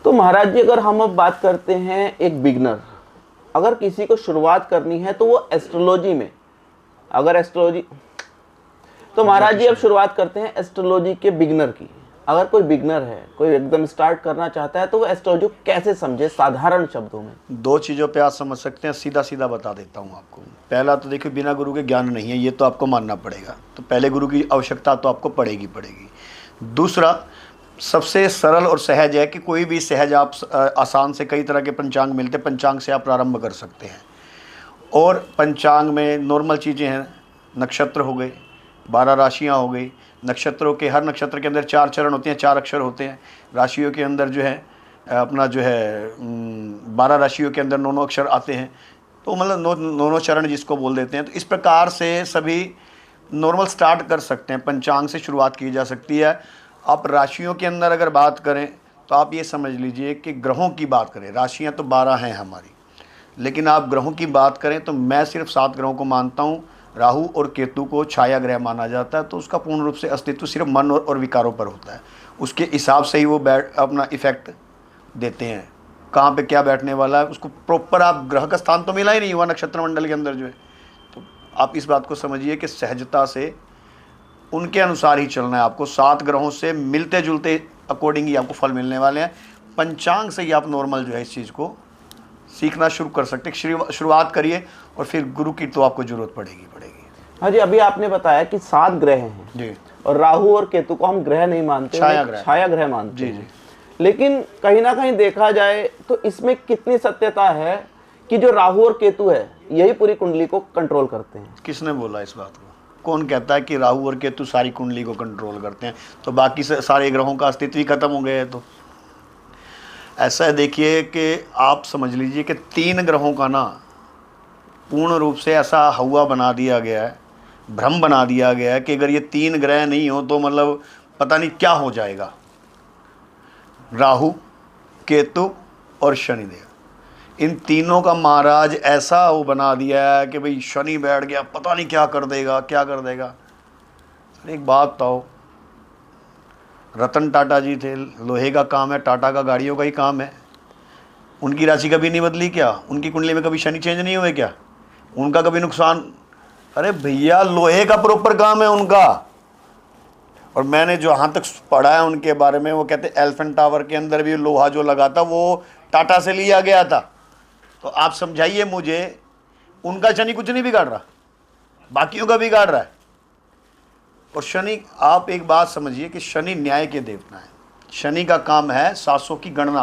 तो महाराज जी, अगर हम अब बात करते हैं एक बिगनर, अगर किसी को शुरुआत करनी है तो वो एस्ट्रोलॉजी में, अगर एस्ट्रोलॉजी, तो महाराज जी अब शुरुआत करते हैं एस्ट्रोलॉजी के बिगनर की। अगर कोई बिगनर है, कोई एकदम स्टार्ट करना चाहता है, तो वो एस्ट्रोलॉजी कैसे समझे साधारण शब्दों में? दो चीज़ों पे आप समझ सकते हैं, सीधा सीधा बता देता हूँ आपको। पहला तो देखिए, बिना गुरु के ज्ञान नहीं है, ये तो आपको मानना पड़ेगा। तो पहले गुरु की आवश्यकता तो आपको पड़ेगी। दूसरा, सबसे सरल और सहज है कि कोई भी सहज आप आसान से कई तरह के पंचांग मिलते हैं, पंचांग से आप प्रारंभ कर सकते हैं। और पंचांग में नॉर्मल चीज़ें हैं, नक्षत्र हो गए, 12 राशियाँ हो गई। नक्षत्रों के, हर नक्षत्र के अंदर 4 चरण होते हैं, 4 अक्षर होते हैं। राशियों के अंदर जो है अपना जो है 12 राशियों के अंदर 9 अक्षर आते हैं। तो मतलब 9 चरण जिसको बोल देते हैं। तो इस प्रकार से सभी नॉर्मल स्टार्ट कर सकते हैं, पंचांग से शुरुआत की जा सकती है। आप राशियों के अंदर अगर बात करें तो आप ये समझ लीजिए कि ग्रहों की बात करें, राशियाँ तो 12 हैं हमारी, लेकिन आप ग्रहों की बात करें तो मैं सिर्फ 7 ग्रहों को मानता हूँ। राहु और केतु को छाया ग्रह माना जाता है, तो उसका पूर्ण रूप से अस्तित्व सिर्फ मन और विकारों पर होता है। उसके हिसाब से ही वो अपना इफेक्ट देते हैं। कहाँ पे क्या बैठने वाला है, उसको प्रॉपर आप ग्रह का स्थान तो मिला ही नहीं हुआ नक्षत्र मंडल के अंदर जो है। तो आप इस बात को समझिए कि सहजता से उनके अनुसार ही चलना है आपको। 7 ग्रहों से मिलते जुलते अकॉर्डिंग ही आपको फल मिलने वाले हैं। पंचांग से ही आप नॉर्मल जो है इस चीज़ को सीखना शुरू कर सकते हैं। शुरुआत करिए और फिर गुरु की तो आपको जरूरत पड़ेगी। हाँ जी, अभी आपने बताया कि 7 ग्रह हैं जी, और राहु और केतु को हम ग्रह नहीं मानते, छाया ग्रह मानते हैं। लेकिन कहीं ना कहीं देखा जाए तो इसमें कितनी सत्यता है कि जो राहु और केतु है यही पूरी कुंडली को कंट्रोल करते हैं? किसने बोला इस बात को? कौन कहता है कि राहु और केतु सारी कुंडली को कंट्रोल करते हैं? तो बाकी सारे ग्रहों का अस्तित्व ही खत्म हो गया है। तो ऐसा है, देखिए कि आप समझ लीजिए कि 3 ग्रहों का ना पूर्ण रूप से ऐसा हवा बना दिया गया है, भ्रम बना दिया गया है कि अगर ये 3 ग्रह नहीं हो तो मतलब पता नहीं क्या हो जाएगा। राहु, केतु और शनिदेव, इन तीनों का महाराज ऐसा वो बना दिया है कि भाई शनि बैठ गया, पता नहीं क्या कर देगा। एक बात बताओ, रतन टाटा जी थे, लोहे का काम है, टाटा का गाड़ियों का ही काम है। उनकी राशि कभी नहीं बदली क्या? उनकी कुंडली में कभी शनि चेंज नहीं हुए क्या? उनका कभी नुकसान? अरे भैया, लोहे का प्रॉपर काम है उनका। और मैंने जहाँ तक पढ़ा है उनके बारे में, वो कहते एलिफेंट टावर के अंदर भी लोहा जो लगा था वो टाटा से लिया गया था। तो आप समझाइए मुझे, उनका शनि कुछ नहीं बिगाड़ रहा, बाकियों का बिगाड़ रहा है। और शनि, आप एक बात समझिए कि शनि न्याय के देवता है। शनि का काम है 700 की गणना